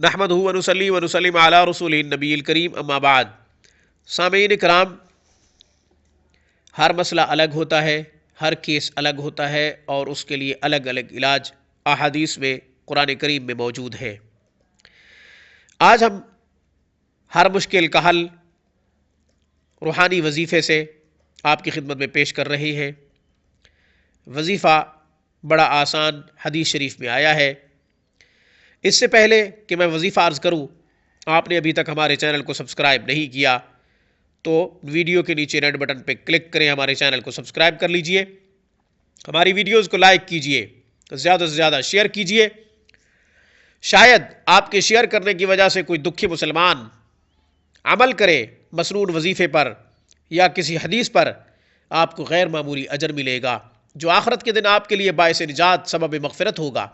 نحمدہ و نصلی و نسلم علی رسول النبی الکریم اما بعد۔ سامعین کرام، ہر مسئلہ الگ ہوتا ہے، ہر کیس الگ ہوتا ہے اور اس کے لیے الگ الگ علاج احادیث میں قرآن کریم میں موجود ہے۔ آج ہم ہر مشکل کا حل روحانی وظیفے سے آپ کی خدمت میں پیش کر رہے ہیں۔ وظیفہ بڑا آسان حدیث شریف میں آیا ہے۔ اس سے پہلے کہ میں وظیفہ عرض کروں، آپ نے ابھی تک ہمارے چینل کو سبسکرائب نہیں کیا تو ویڈیو کے نیچے ریڈ بٹن پہ کلک کریں، ہمارے چینل کو سبسکرائب کر لیجئے، ہماری ویڈیوز کو لائک کیجئے، زیادہ سے زیادہ شیئر کیجئے۔ شاید آپ کے شیئر کرنے کی وجہ سے کوئی دکھی مسلمان عمل کرے مسنون وظیفے پر یا کسی حدیث پر، آپ کو غیر معمولی اجر ملے گا جو آخرت کے دن آپ کے لیے باعث نجات، سبب مغفرت ہوگا۔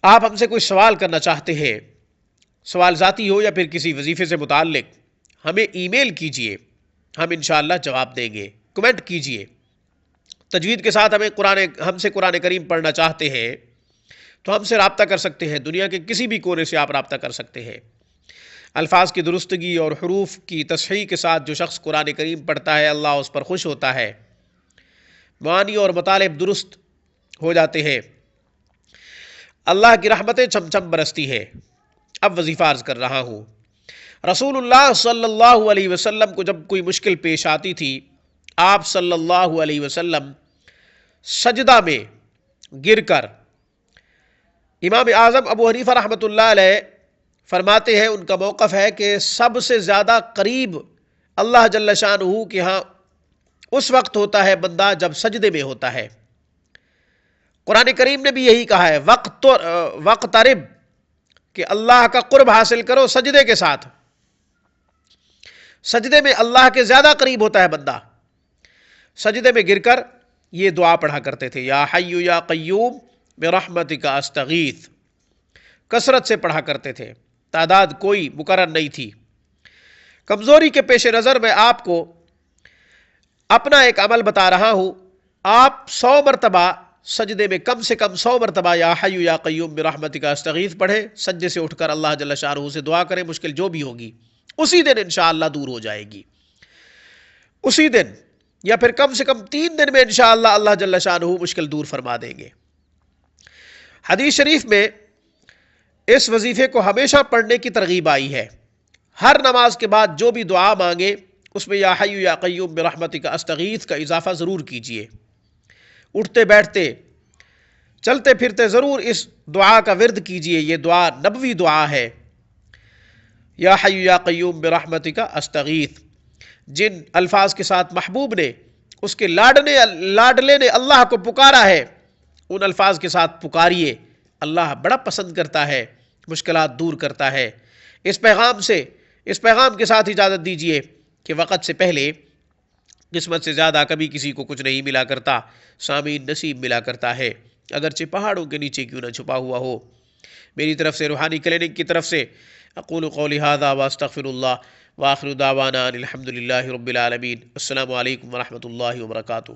آپ ہم سے کوئی سوال کرنا چاہتے ہیں، سوال ذاتی ہو یا پھر کسی وظیفے سے متعلق، ہمیں ای میل کیجئے، ہم انشاءاللہ جواب دیں گے۔ کمنٹ کیجئے، تجوید کے ساتھ ہم سے قرآن کریم پڑھنا چاہتے ہیں تو ہم سے رابطہ کر سکتے ہیں، دنیا کے کسی بھی کونے سے آپ رابطہ کر سکتے ہیں۔ الفاظ کی درستگی اور حروف کی تصحیح کے ساتھ جو شخص قرآن کریم پڑھتا ہے، اللہ اس پر خوش ہوتا ہے، معانی اور مطالب درست ہو جاتے ہیں، اللہ کی رحمتیں چم چم برستی ہے۔ اب وظیفہ عرض کر رہا ہوں۔ رسول اللہ صلی اللہ علیہ وسلم کو جب کوئی مشکل پیش آتی تھی، آپ صلی اللہ علیہ وسلم سجدہ میں گر کر، امام اعظم ابو حنیفہ رحمۃ اللہ علیہ فرماتے ہیں، ان کا موقف ہے کہ سب سے زیادہ قریب اللہ جل شانہ کے ہاں اس وقت ہوتا ہے بندہ جب سجدے میں ہوتا ہے۔ قرآن کریم نے بھی یہی کہا ہے، وقترب، کہ اللہ کا قرب حاصل کرو سجدے کے ساتھ۔ سجدے میں اللہ کے زیادہ قریب ہوتا ہے بندہ۔ سجدے میں گر کر یہ دعا پڑھا کرتے تھے، یا حی یا قیوم برحمتک استغیث، کثرت سے پڑھا کرتے تھے، تعداد کوئی مقرر نہیں تھی۔ کمزوری کے پیش نظر میں آپ کو اپنا ایک عمل بتا رہا ہوں، آپ 100 مرتبہ سجدے میں کم سے کم 100 مرتبہ یا حی یا قیوم برحمتک استغیث پڑھیں، سجدے سے اٹھ کر اللہ جل شانہ سے دعا کریں، مشکل جو بھی ہوگی اسی دن انشاءاللہ دور ہو جائے گی۔ اسی دن یا پھر کم سے کم 3 دن میں انشاءاللہ اللہ جل شانہ مشکل دور فرما دیں گے۔ حدیث شریف میں اس وظیفے کو ہمیشہ پڑھنے کی ترغیب آئی ہے۔ ہر نماز کے بعد جو بھی دعا مانگے اس میں یا حی یا قیوم برحمتک استغیث کا اضافہ ضرور کیجئے۔ اٹھتے بیٹھتے چلتے پھرتے ضرور اس دعا کا ورد کیجئے، یہ دعا نبوی دعا ہے، یا حی یا قیوم برحمتک استغیث۔ جن الفاظ کے ساتھ محبوب نے، اس کے لاڈلے نے اللہ کو پکارا ہے، ان الفاظ کے ساتھ پکاریے، اللہ بڑا پسند کرتا ہے، مشکلات دور کرتا ہے۔ اس پیغام کے ساتھ اجازت دیجئے کہ وقت سے پہلے قسمت سے زیادہ کبھی کسی کو کچھ نہیں ملا کرتا، سامعین نصیب ملا کرتا ہے، اگرچہ پہاڑوں کے نیچے کیوں نہ چھپا ہوا ہو۔ میری طرف سے، روحانی کلینک کی طرف سے، اقول قولی ھذا واستغفر اللہ وآخر دعوانا ان الحمد للہ رب العالمین۔ السلام علیکم ورحمۃ اللہ وبرکاتہ۔